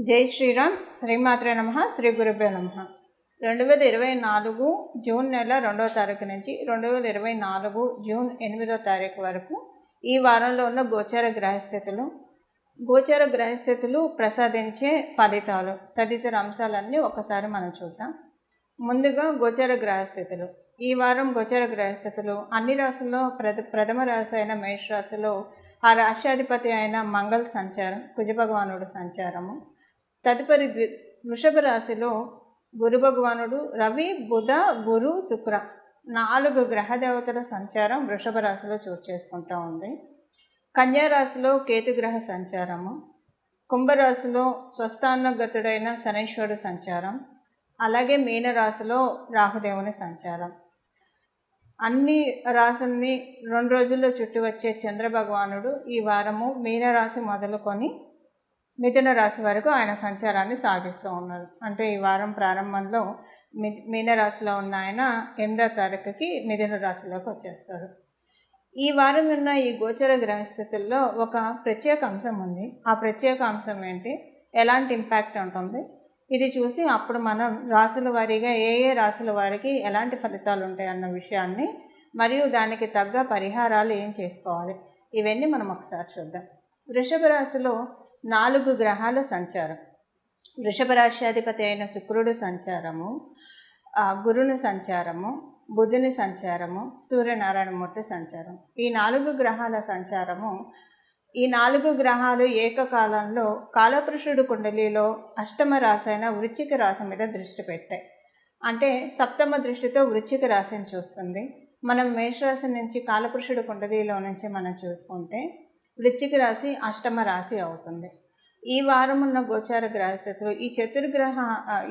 జై శ్రీరామ్. శ్రీమాత్రే నమః. శ్రీ గురుభ్యో నమః. 2024 జూన్ నెల 2వ తారీఖు నుంచి 2024 జూన్ 8వ తారీఖు వరకు ఈ వారంలో ఉన్న గోచార గ్రహస్థితులు ప్రసాదించే ఫలితాలు తదితర అంశాలన్నీ ఒకసారి మనం చూద్దాం. ముందుగా గోచార గ్రహస్థితులు. ఈ వారం గోచార గ్రహస్థితులు అన్ని రాశుల్లో ప్రథమ రాశి అయిన మేష రాశిలో ఆ రాశ్యాధిపతి అయిన మంగళ సంచారం, కుజ భగవానుడు సంచారము. తదుపరి వృషభ రాశిలో గురు భగవానుడు, రవి, బుధ, గురు, శుక్ర 4 గ్రహ దేవతల సంచారం వృషభ రాశిలో చోటు చేసుకుంటూ ఉంది. కన్యా రాశిలో కేతుగ్రహ సంచారము, కుంభరాశిలో స్వస్థానగతుడైన శనీశ్వరుడు సంచారం, అలాగే మీనరాశిలో రాహుదేవుని సంచారం. అన్ని రాశుల్ని 2 రోజుల్లో చుట్టి వచ్చే చంద్రభగవానుడు ఈ వారము మీనరాశి మొదలుకొని మిథున రాశి వరకు ఆయన సంచారాన్ని సాగిస్తూ ఉన్నారు. అంటే ఈ వారం ప్రారంభంలో మీనరాశిలో ఉన్న ఆయన 8వ తారీఖుకి మిథున రాశిలోకి వచ్చేస్తారు. ఈ వారం ఉన్న ఈ గోచర గ్రహస్థితుల్లో ఒక ప్రత్యేక అంశం ఉంది. ఆ ప్రత్యేక అంశం ఏంటి, ఎలాంటి ఇంపాక్ట్ ఉంటుంది, ఇది చూసి అప్పుడు మనం రాశుల వారీగా ఏ రాశుల వారికి ఎలాంటి ఫలితాలు ఉంటాయి అన్న విషయాన్ని, మరియు దానికి తగ్గ పరిహారాలు ఏం చేసుకోవాలి, ఇవన్నీ మనం ఒకసారి చూద్దాం. వృషభ రాశిలో 4 గ్రహాల సంచారం. వృషభ రాశ్యాధిపతి అయిన శుక్రుడి సంచారము, గురుని సంచారము, బుధుని సంచారము, సూర్యనారాయణమూర్తి సంచారం. ఈ 4 గ్రహాల సంచారము, ఈ 4 గ్రహాలు ఏకకాలంలో కాలపురుషుడు కుండలిలో అష్టమ రాశి అయిన వృశ్చిక రాశి మీద దృష్టి పెట్టాయి. అంటే సప్తమ దృష్టితో వృశ్చిక రాశిని చూస్తుంది. మనం మేషరాశి నుంచి కాలపురుషుడు కుండలిలో నుంచి మనం చూసుకుంటే వృశ్చిక రాశి అష్టమ రాశి అవుతుంది. ఈ వారం ఉన్న గోచార గ్రహస్థితులు ఈ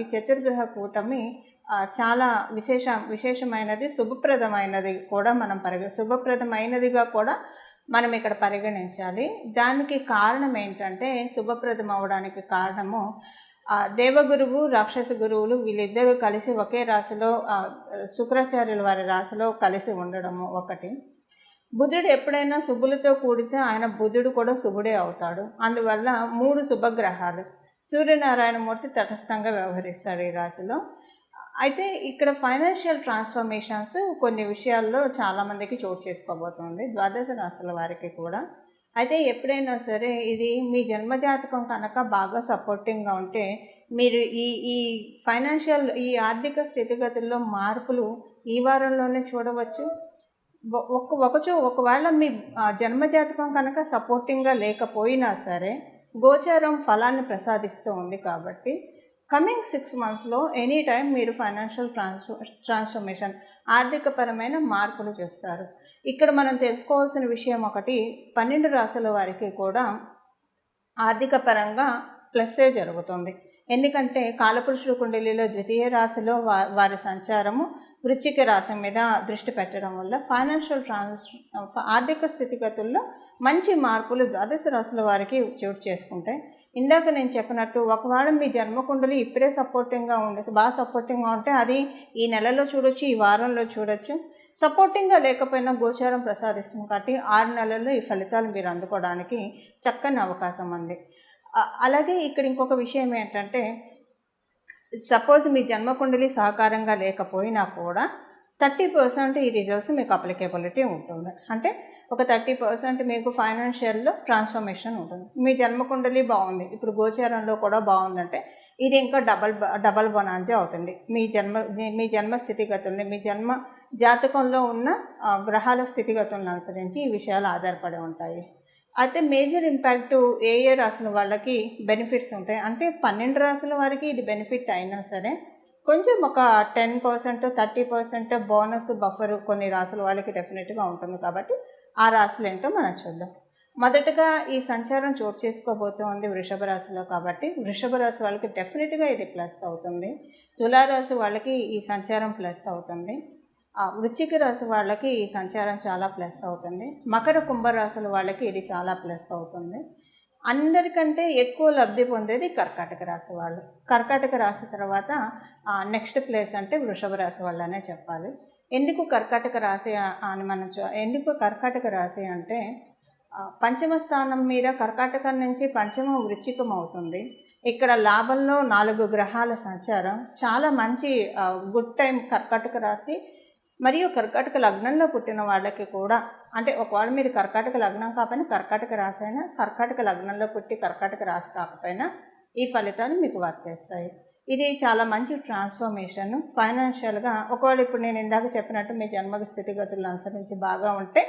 చతుర్గ్రహ కూటమి చాలా విశేషమైనది, శుభప్రదమైనది కూడా శుభప్రదమైనదిగా కూడా మనం ఇక్కడ పరిగణించాలి. దానికి కారణం ఏంటంటే, శుభప్రదం అవడానికి కారణము దేవగురువు, రాక్షస గురువులు వీళ్ళిద్దరూ కలిసి ఒకే రాశిలో శుక్రాచార్యుల వారి రాశిలో కలిసి ఉండడము ఒకటి. బుధుడు ఎప్పుడైనా శుభులతో కూడితే ఆయన బుధుడు కూడా శుభుడే అవుతాడు. అందువల్ల 3 శుభగ్రహాలు. సూర్యనారాయణమూర్తి తటస్థంగా వ్యవహరిస్తాడు ఈ రాశిలో. అయితే ఇక్కడ ఫైనాన్షియల్ ట్రాన్స్ఫర్మేషన్స్ కొన్ని విషయాల్లో చాలామందికి చోటు చేసుకోబోతుంది, ద్వాదశ రాశుల వారికి కూడా. అయితే ఎప్పుడైనా సరే ఇది మీ జన్మజాతకం కనుక బాగా సపోర్టింగ్గా ఉంటే మీరు ఈ ఫైనాన్షియల్ ఆర్థిక స్థితిగతుల్లో మార్పులు ఈ వారంలోనే చూడవచ్చు. ఒకవేళ మీ జన్మజాతకం కనుక సపోర్టింగ్గా లేకపోయినా సరే గోచారం ఫలాన్ని ప్రసాదిస్తూ ఉంది కాబట్టి కమింగ్ 6 monthsలో ఎనీ టైం మీరు ఫైనాన్షియల్ ట్రాన్స్ఫర్మేషన్, ఆర్థికపరమైన మార్పులు చూస్తారు. ఇక్కడ మనం తెలుసుకోవాల్సిన విషయం ఒకటి, 12 రాశుల వారికి కూడా ఆర్థిక పరంగా ప్లస్సే జరుగుతుంది. ఎందుకంటే కాలపురుషుడు కుండలిలో ద్వితీయ రాశిలో వారి సంచారము వృశ్చిక రాశి మీద దృష్టి పెట్టడం వల్ల ఫైనాన్షియల్ ఆర్థిక స్థితిగతుల్లో మంచి మార్పులు ద్వాదశ రాశుల వారికి చోటు చేసుకుంటాయి. ఇందాక నేను చెప్పినట్టు ఒకవేళ మీ జన్మకుండలి ఇప్పుడే బాగా సపోర్టింగ్గా ఉంటే అది ఈ నెలలో చూడొచ్చు, ఈ వారంలో చూడొచ్చు. సపోర్టింగ్గా లేకపోయినా గోచారం ప్రసాదిస్తుంది కాబట్టి 6 నెలల్లో ఈ ఫలితాలు మీరు అందుకోవడానికి చక్కని అవకాశం ఉంది. అలాగే ఇక్కడ ఇంకొక విషయం ఏంటంటే, సపోజ్ మీ జన్మకుండలి సహకారంగా లేకపోయినా కూడా 30% ఈ రిజల్ట్స్ మీకు అప్లికేబిలిటీ ఉంటుంది. అంటే ఒక 30% మీకు ఫైనాన్షియల్లో ట్రాన్స్ఫర్మేషన్ ఉంటుంది. మీ జన్మకుండలి బాగుంది, ఇప్పుడు గోచారంలో కూడా బాగుందంటే ఇది ఇంకా డబల్ బొనాంజా అవుతుంది. మీ జన్మ స్థితిగతుల్ని, మీ జన్మ జాతకంలో ఉన్న గ్రహాల స్థితిగతులను అనుసరించి ఈ విషయాలు ఆధారపడి ఉంటాయి. అయితే మేజర్ ఇంపాక్ట్ ఏ రాశుల వాళ్ళకి బెనిఫిట్స్ ఉంటాయి అంటే 12 రాశుల వారికి ఇది బెనిఫిట్ అయినా సరే కొంచెం ఒక 10%, 30% బోనస్ బఫర్ కొన్ని రాశుల వాళ్ళకి డెఫినెట్గా ఉంటుంది. కాబట్టి ఆ రాశులు ఏంటో మనం చూద్దాం. మొదటగా ఈ సంచారం చోటు చేసుకోబోతోంది వృషభ రాశిలో కాబట్టి వృషభ రాశి వాళ్ళకి డెఫినెట్గా ఇది ప్లస్ అవుతుంది. తులారాశి వాళ్ళకి ఈ సంచారం ప్లస్ అవుతుంది. వృశ్చిక రాశి వాళ్ళకి ఈ సంచారం చాలా ప్లస్ అవుతుంది. మకర కుంభరాశుల వాళ్ళకి ఇది చాలా ప్లస్ అవుతుంది. అందరికంటే ఎక్కువ లబ్ధి పొందేది కర్కాటక రాశి వాళ్ళు. కర్కాటక రాశి తర్వాత నెక్స్ట్ ప్లేస్ అంటే వృషభ రాశి వాళ్ళనే చెప్పాలి. ఎందుకు కర్కాటక రాశి అంటే పంచమ స్థానం మీద కర్కాటకం నుంచి పంచమ వృశ్చికం అవుతుంది. ఇక్కడ లాభంలో 4 గ్రహాల సంచారం, చాలా మంచి గుడ్ టైం కర్కాటక రాశి మరియు కర్కాటక లగ్నంలో పుట్టిన వాళ్ళకి కూడా, అంటే ఒకవేళ మీరు కర్కాటక లగ్నం కాకపోయినా కర్కాటక రాశి అయినా, కర్కాటక లగ్నంలో పుట్టి కర్కాటక రాశి కాకపోయినా ఈ ఫలితాలు మీకు వర్తిస్తాయి. ఇది చాలా మంచి ట్రాన్స్ఫర్మేషన్ ఫైనాన్షియల్గా. ఒకవేళ ఇప్పుడు నేను ఇందాక చెప్పినట్టు మీ జన్మ స్థితిగతులను అనుసరించి బాగా ఉంటే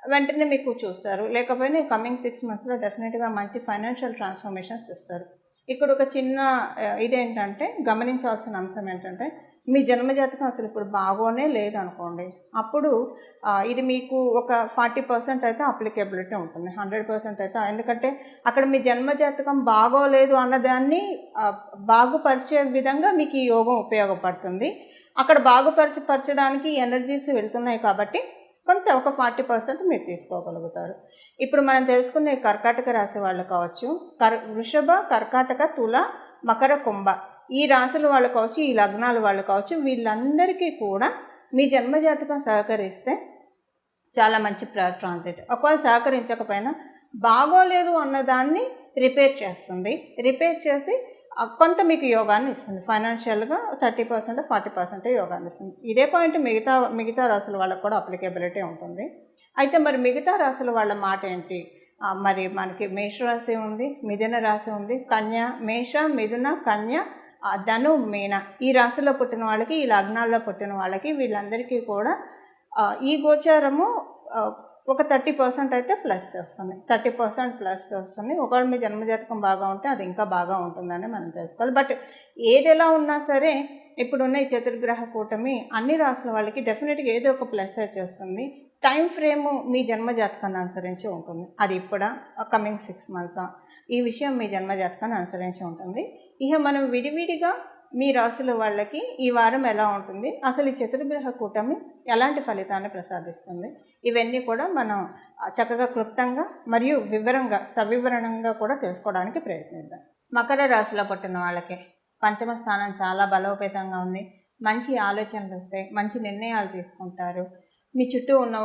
వెంటనే మీకు చూస్తారు, లేకపోయినా కమింగ్ 6 monthsలో డెఫినెట్గా మంచి ఫైనాన్షియల్ ట్రాన్స్ఫర్మేషన్స్ చూస్తారు. ఇక్కడ ఒక చిన్న ఇదేంటంటే గమనించాల్సిన అంశం ఏంటంటే, మీ జన్మజాతకం అసలు ఇప్పుడు బాగోనే లేదనుకోండి, అప్పుడు ఇది మీకు ఒక 40% అయితే అప్లికేబిలిటీ ఉంటుంది, 100% అయితే. ఎందుకంటే అక్కడ మీ జన్మజాతకం బాగోలేదు అన్నదాన్ని బాగుపరిచే విధంగా మీకు ఈ యోగం ఉపయోగపడుతుంది. అక్కడ బాగుపరచడానికి ఎనర్జీస్ వెళ్తున్నాయి కాబట్టి కొంత ఒక 40% మీరు తీసుకోగలుగుతారు. ఇప్పుడు మనం తెలుసుకునే కర్కాటక రాశి వాళ్ళు కావచ్చు, వృషభ, కర్కాటక, తుల, మకర, కుంభ ఈ రాశుల వాళ్ళు కావచ్చు, ఈ లగ్నాల వాళ్ళు కావచ్చు, వీళ్ళందరికీ కూడా మీ జన్మజాతకం సహకరిస్తే చాలా మంచి ట్రాన్సిట్. ఒకవేళ సహకరించకపోయినా బాగోలేదు అన్నదాన్ని రిపేర్ చేస్తుంది. రిపేర్ చేసి కొంత మీకు యోగాన్ని ఇస్తుంది. ఫైనాన్షియల్గా 30% 40% యోగాన్ని ఇస్తుంది. ఇదే పాయింట్ మిగతా రాశుల వాళ్ళకు కూడా అప్లికేబిలిటీ ఉంటుంది. అయితే మరి మిగతా రాశుల వాళ్ళ మాట ఏంటి? మరి మనకి మేషరాశి ఉంది, మిథున రాశి ఉంది, కన్య, మేష, మిథున, కన్య, ధను, మీన ఈ రాశిలో పుట్టిన వాళ్ళకి, ఈ లగ్నాల్లో పుట్టిన వాళ్ళకి, వీళ్ళందరికీ కూడా ఈ గోచారము ఒక 30% అయితే ప్లస్ వస్తుంది, 30% ప్లస్ వస్తుంది. ఒకవేళ మీ జన్మజాతకం బాగా ఉంటే అది ఇంకా బాగా ఉంటుందని మనం తెలుసుకోవాలి. బట్ ఏది ఎలా ఉన్నా సరే ఇప్పుడున్న ఈ చతుర్గ్రహ కూటమి అన్ని రాసుల వాళ్ళకి డెఫినెట్గా ఏదో ఒక ప్లస్ చేస్తుంది. టైం ఫ్రేము మీ జన్మజాతకాన్ని అనుసరించి ఉంటుంది. అది ఇప్పుడు కమింగ్ 6 months ఈ విషయం మీ జన్మజాతకాన్ని అనుసరించి ఉంటుంది. ఇక మనం విడివిడిగా మీ రాశుల వాళ్ళకి ఈ వారం ఎలా ఉంటుంది, అసలు ఈ చతుర్గ్రహ కూటమి ఎలాంటి ఫలితాన్ని ప్రసాదిస్తుంది, ఇవన్నీ కూడా మనం చక్కగా క్లుప్తంగా మరియు సవివరణంగా కూడా తెలుసుకోవడానికి ప్రయత్నిద్దాం. మకర రాశిలో పుట్టిన వాళ్ళకి పంచమ స్థానం చాలా బలోపేతంగా ఉంది. మంచి ఆలోచనలు వస్తాయి, మంచి నిర్ణయాలు తీసుకుంటారు. మీ చుట్టూ ఉన్న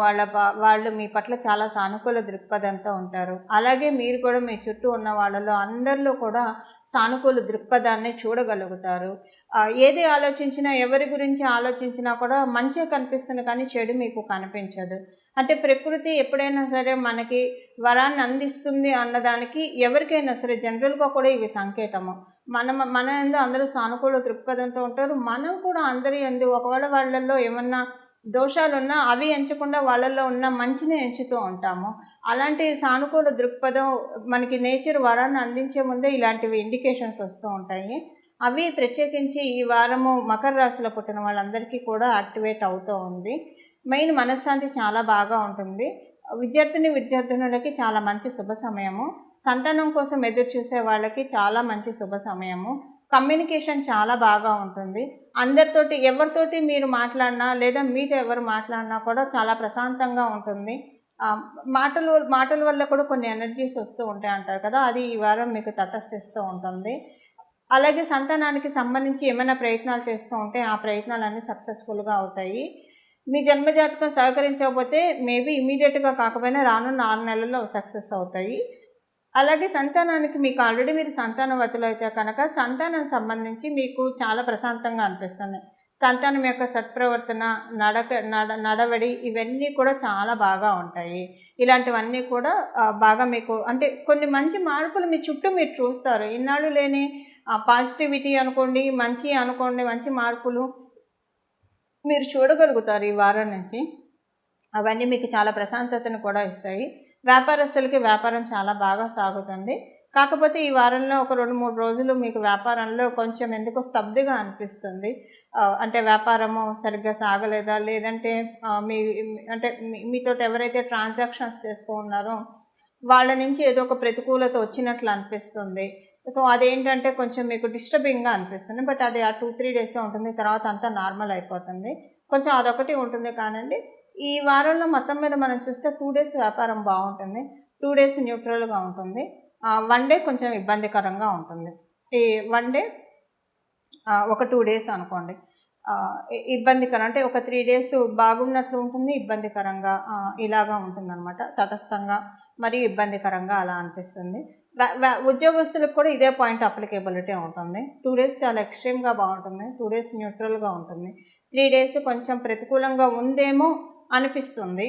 వాళ్ళు మీ పట్ల చాలా సానుకూల దృక్పథంతో ఉంటారు. అలాగే మీరు కూడా మీ చుట్టూ ఉన్న వాళ్ళలో అందరిలో కూడా సానుకూల దృక్పథాన్ని చూడగలుగుతారు. ఏది ఆలోచించినా, ఎవరి గురించి ఆలోచించినా కూడా మంచి కనిపిస్తుంది, కానీ చెడు మీకు కనిపించదు. అంటే ప్రకృతి ఎప్పుడైనా సరే మనకి వరాన్ని అందిస్తుంది అన్నదానికి ఎవరికైనా సరే జనరల్గా కూడా ఇవి సంకేతము. మన యందు అందరూ సానుకూల దృక్పథంతో ఉంటారు. మనం కూడా అందరి యందు ఒకవేళ వాళ్ళల్లో ఏమన్నా దోషాలున్నా అవి ఎంచకుండా వాళ్ళల్లో ఉన్న మంచిని ఎంచుతూ ఉంటాము. అలాంటి సానుకూల దృక్పథం మనకి నేచర్ వరాన్ని అందించే ముందే ఇలాంటివి ఇండికేషన్స్ వస్తూ ఉంటాయి. అవి ప్రత్యేకించి ఈ వారము మకర రాశిలో పుట్టిన వాళ్ళందరికీ కూడా యాక్టివేట్ అవుతూ ఉంది. మెయిన్ మనశ్శాంతి చాలా బాగా ఉంటుంది. విద్యార్థినులకి చాలా మంచి శుభ సమయము. సంతానం కోసం ఎదురు చూసే వాళ్ళకి చాలా మంచి శుభ సమయము. కమ్యూనికేషన్ చాలా బాగా ఉంటుంది. అందరితోటి ఎవరితోటి మీరు మాట్లాడినా లేదా మీతో ఎవరు మాట్లాడినా కూడా చాలా ప్రశాంతంగా ఉంటుంది. మాటల వల్ల కూడా కొన్ని ఎనర్జీస్ వస్తూ ఉంటాయి అంటారు కదా, అది ఈ వారం మీకు తటస్థిస్తూ ఉంటుంది. అలాగే సంతానానికి సంబంధించి ఏమైనా ప్రయత్నాలు చేస్తూ ఉంటే ఆ ప్రయత్నాలన్నీ సక్సెస్ఫుల్గా అవుతాయి. మీ జన్మజాతకం సహకరించకపోతే మేబీ ఇమీడియట్గా కాకపోయినా రానున్న 6 నెలల్లో సక్సెస్ అవుతాయి. అలాగే సంతానానికి మీకు ఆల్రెడీ మీరు సంతానవతులు అయితే కనుక సంతానం సంబంధించి మీకు చాలా ప్రశాంతంగా అనిపిస్తుంది. సంతానం యొక్క సత్ప్రవర్తన, నడవడి ఇవన్నీ కూడా చాలా బాగా ఉంటాయి. ఇలాంటివన్నీ కూడా బాగా మీకు అంటే కొన్ని మంచి మార్పులు మీ చుట్టూ మీరు చూస్తారు. ఇన్నాళ్ళు లేని పాజిటివిటీ అనుకోండి, మంచి మార్పులు మీరు చూడగలుగుతారు ఈ వారం నుంచి. అవన్నీ మీకు చాలా ప్రశాంతతను కూడా ఇస్తాయి. వ్యాపారస్తులకి వ్యాపారం చాలా బాగా సాగుతుంది. కాకపోతే ఈ వారంలో ఒక 2-3 రోజులు మీకు వ్యాపారంలో కొంచెం ఎందుకో స్తబ్దుగా అనిపిస్తుంది. అంటే వ్యాపారము సరిగ్గా సాగలేదా, లేదంటే మీతో ఎవరైతే ట్రాన్సాక్షన్స్ చేస్తూ ఉన్నారో వాళ్ళ నుంచి ఏదో ఒక ప్రతికూలత వచ్చినట్లు అనిపిస్తుంది. సో అదేంటంటే కొంచెం మీకు డిస్టర్బింగ్గా అనిపిస్తుంది. బట్ అది 2-3 డేసే ఉంటుంది, తర్వాత అంతా నార్మల్ అయిపోతుంది. కొంచెం అదొకటి ఉంటుంది. కానండి ఈ వారంలో మొత్తం మీద మనం చూస్తే 2 days వ్యాపారం బాగుంటుంది, 2 days న్యూట్రల్గా ఉంటుంది, 1 day కొంచెం ఇబ్బందికరంగా ఉంటుంది. ఈ 1 day ఒక 2 days అనుకోండి ఇబ్బందికరం, అంటే ఒక 3 days బాగున్నట్లు ఉంటుంది, ఇబ్బందికరంగా ఇలాగా ఉంటుందన్నమాట. తటస్థంగా మరియు ఇబ్బందికరంగా అలా అనిపిస్తుంది. ఉద్యోగస్తులకు కూడా ఇదే పాయింట్ అప్లికేబిలిటీ ఉంటుంది. 2 డేస్ చాలా ఎక్స్ట్రీమ్గా బాగుంటుంది, 2 డేస్ న్యూట్రల్గా ఉంటుంది, 3 డేస్ కొంచెం ప్రతికూలంగా ఉందేమో అనిపిస్తుంది.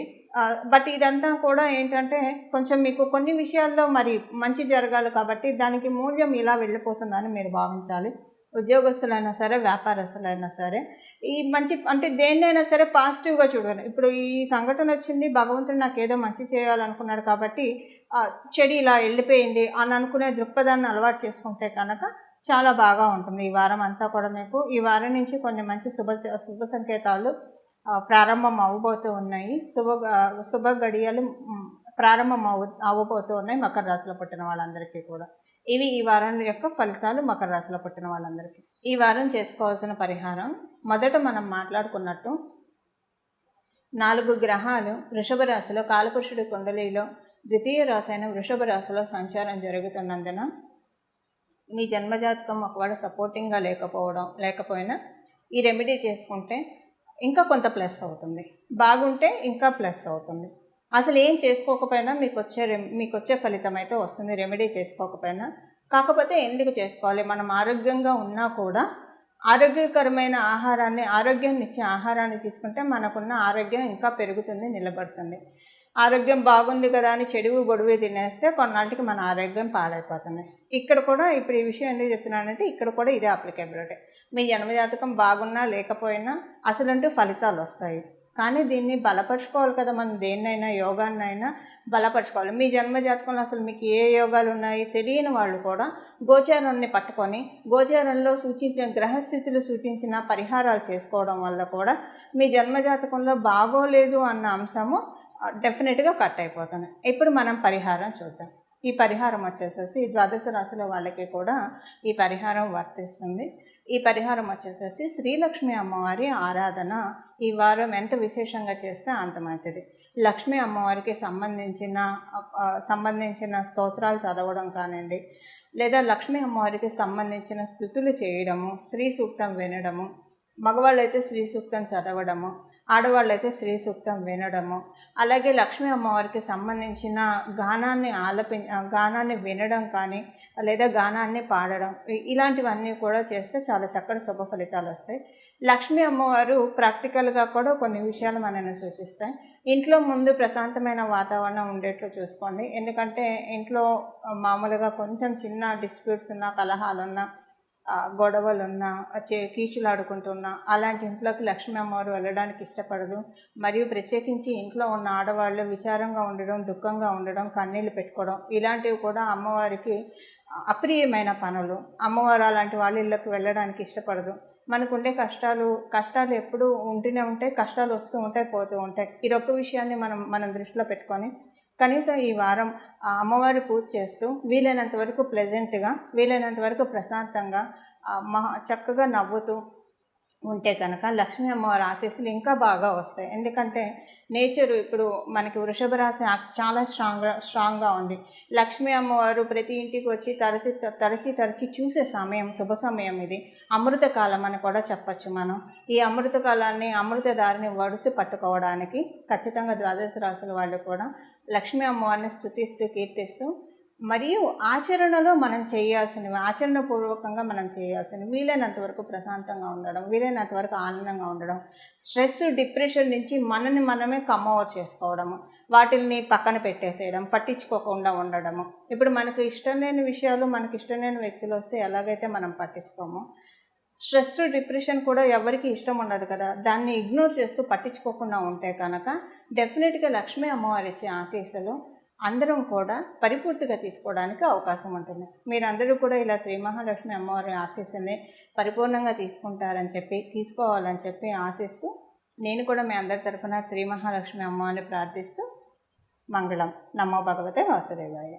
బట్ ఇదంతా కూడా ఏంటంటే కొంచెం మీకు కొన్ని విషయాల్లో మరి మంచి జరగాలి కాబట్టి దానికి మూల్యం ఇలా వెళ్ళిపోతుందని మీరు భావించాలి. ఉద్యోగస్తులైనా సరే, వ్యాపారస్తులైనా సరే, ఈ మంచి అంటే దేన్నైనా సరే పాజిటివ్గా చూడాలి. ఇప్పుడు ఈ సంఘటన వచ్చింది, భగవంతుడు నాకేదో మంచి చేయాలనుకున్నాడు కాబట్టి చెడు ఇలా వెళ్ళిపోయింది అని అనుకునే దృక్పథాన్ని అలవాటు చేసుకుంటే కనుక చాలా బాగా ఉంటుంది. ఈ వారం అంతా కూడా మీకు ఈ వారం నుంచి కొన్ని మంచి శుభ సంకేతాలు ప్రారంభం అవ్వబోతూ ఉన్నాయి. శుభ గడియలు ప్రారంభం అవ్వబోతూ ఉన్నాయి మకర రాశిలో పుట్టిన వాళ్ళందరికీ కూడా. ఇవి ఈ వారం యొక్క ఫలితాలు మకర రాశిలో పుట్టిన వాళ్ళందరికీ. ఈ వారం చేసుకోవాల్సిన పరిహారం, మొదట మనం మాట్లాడుకున్నట్టు 4 గ్రహాలు వృషభ రాశిలో కాలపురుషుడి కుండలిలో ద్వితీయ రాశి అయిన వృషభ రాశిలో సంచారం జరుగుతున్నందున మీ జన్మజాతకం ఒకవేళ సపోర్టింగ్గా లేకపోయినా ఈ రెమెడీ చేసుకుంటే ఇంకా కొంత ప్లస్ అవుతుంది, బాగుంటే ఇంకా ప్లస్ అవుతుంది. అసలు ఏం చేసుకోకపోయినా మీకు వచ్చే ఫలితం అయితే వస్తుంది, రెమెడీ చేసుకోకపోయినా. కాకపోతే ఎందుకు చేసుకోవాలి, మనం ఆరోగ్యంగా ఉన్నా కూడా ఆరోగ్యకరమైన ఆరోగ్యాన్ని ఇచ్చే ఆహారాన్ని తీసుకుంటే మనకున్న ఆరోగ్యం ఇంకా పెరుగుతుంది, నిలబడుతుంది. ఆరోగ్యం బాగుంది కదా అని చెడువు గొడువు తినేస్తే కొన్నాళ్ళకి మన ఆరోగ్యం పాడైపోతుంది. ఇక్కడ కూడా ఇప్పుడు ఈ విషయం ఎందుకు చెప్తున్నానంటే ఇక్కడ కూడా ఇదే అప్లికేబిలిటీ. మీ జన్మజాతకం బాగున్నా లేకపోయినా అసలంటూ ఫలితాలు వస్తాయి. కానీ దీన్ని బలపరుచుకోవాలి కదా, మనం దేన్నైనా యోగాన్నైనా బలపరుచుకోవాలి. మీ జన్మజాతకంలో అసలు మీకు ఏ యోగాలు ఉన్నాయి తెలియని వాళ్ళు కూడా గోచారాన్ని పట్టుకొని గోచారంలో సూచించిన గ్రహస్థితులు సూచించిన పరిహారాలు చేసుకోవడం వల్ల కూడా మీ జన్మజాతకంలో బాగోలేదు అన్న అంశము డెఫినెట్గా కట్ అయిపోతుంది. ఇప్పుడు మనం పరిహారం చూద్దాం. ఈ పరిహారం వచ్చేసేసి 12 రాశుల వాళ్ళకి కూడా ఈ పరిహారం వర్తిస్తుంది. ఈ పరిహారం వచ్చేసేసి శ్రీలక్ష్మి అమ్మవారి ఆరాధన ఈ వారం ఎంత విశేషంగా చేస్తే అంత మంచిది. లక్ష్మీ అమ్మవారికి సంబంధించిన స్తోత్రాలు చదవడం కానివ్వండి, లేదా లక్ష్మీ అమ్మవారికి సంబంధించిన స్తుతులు చేయడము, శ్రీ సూక్తం వినడము, మగవాళ్ళైతే శ్రీ సూక్తం చదవడము, ఆడవాళ్ళైతే శ్రీ సూక్తం వినడము, అలాగే లక్ష్మీ అమ్మవారికి సంబంధించిన గానాన్ని వినడం కానీ లేదా గానాన్ని పాడడం, ఇలాంటివన్నీ కూడా చేస్తే చాలా చక్కటి శుభ ఫలితాలు వస్తాయి. లక్ష్మీ అమ్మవారు ప్రాక్టికల్గా కూడా కొన్ని విషయాలు మనల్ని సూచిస్తాయి. ఇంట్లో ముందు ప్రశాంతమైన వాతావరణం ఉండేట్లు చూసుకోండి. ఎందుకంటే ఇంట్లో మామూలుగా కొంచెం చిన్న డిస్ప్యూట్స్ ఉన్నా, కలహాలున్నా, గొడవలున్నా, కీచులాడుకుంటున్నా అలాంటి ఇంట్లోకి లక్ష్మీ అమ్మవారు వెళ్ళడానికి ఇష్టపడదు. మరియు ప్రత్యేకించి ఇంట్లో ఉన్న ఆడవాళ్ళు విచారంగా ఉండడం, దుఃఖంగా ఉండడం, కన్నీళ్ళు పెట్టుకోవడం, ఇలాంటివి కూడా అమ్మవారికి అప్రియమైన పనులు. అమ్మవారు అలాంటి వాళ్ళ ఇళ్ళకి వెళ్ళడానికి ఇష్టపడదు. మనకుండే కష్టాలు ఎప్పుడూ ఉంటూనే ఉంటాయి, కష్టాలు వస్తూ ఉంటాయి, పోతూ ఉంటాయి. ఇదొక్క విషయాన్ని మనం దృష్టిలో పెట్టుకొని కనీసం ఈ వారం అమ్మవారి పూజ చేస్తూ వీలైనంత వరకు ప్లెజెంట్గా, వీలైనంత వరకు ప్రశాంతంగా, చక్కగా నవ్వుతూ ఉంటే కనుక లక్ష్మీ అమ్మవారి ఆశీస్సులు ఇంకా బాగా వస్తాయి. ఎందుకంటే నేచరు ఇప్పుడు మనకి వృషభ రాశి చాలా స్ట్రాంగ్గా ఉంది. లక్ష్మీ అమ్మవారు ప్రతి ఇంటికి వచ్చి తరచి చూసే సమయం, శుభ సమయం ఇది. అమృతకాలం అని కూడా చెప్పచ్చు మనం. ఈ అమృతకాలాన్ని, అమృతదారిని వడిసి పట్టుకోవడానికి ఖచ్చితంగా 12 రాశుల వాళ్ళు కూడా లక్ష్మీ అమ్మవారిని స్తుతిస్తూ, కీర్తిస్తూ, మరియు ఆచరణలో మనం చేయాల్సినవి, ఆచరణపూర్వకంగా మనం చేయాల్సినవి వీలైనంత వరకు ప్రశాంతంగా ఉండడం, వీలైనంత వరకు ఆనందంగా ఉండడం, స్ట్రెస్, డిప్రెషన్ నుంచి మనమే కమ్ ఓవర్ చేసుకోవడము, వాటిని పక్కన పెట్టేసేయడం, పట్టించుకోకుండా ఉండడము. ఇప్పుడు మనకు ఇష్టం లేని విషయాలు, మనకి ఇష్టం లేని వ్యక్తులు వస్తే ఎలాగైతే మనం పట్టించుకోమో, స్ట్రెస్, డిప్రెషన్ కూడా ఎవరికి ఇష్టం ఉండదు కదా, దాన్ని ఇగ్నోర్ చేస్తూ పట్టించుకోకుండా ఉంటే కనుక డెఫినెట్గా లక్ష్మీ అమ్మవారి ఇచ్చే ఆశీస్సులు అందరం కూడా పరిపూర్తిగా తీసుకోవడానికి అవకాశం ఉంటుంది. మీరందరూ కూడా ఇలా శ్రీ మహాలక్ష్మి అమ్మవారి ఆశీస్సుని పరిపూర్ణంగా తీసుకోవాలని చెప్పి ఆశిస్తూ, నేను కూడా మీ అందరి తరఫున శ్రీ మహాలక్ష్మి అమ్మవారిని ప్రార్థిస్తూ మంగళం. నమో భగవతే వాసుదేవాయ.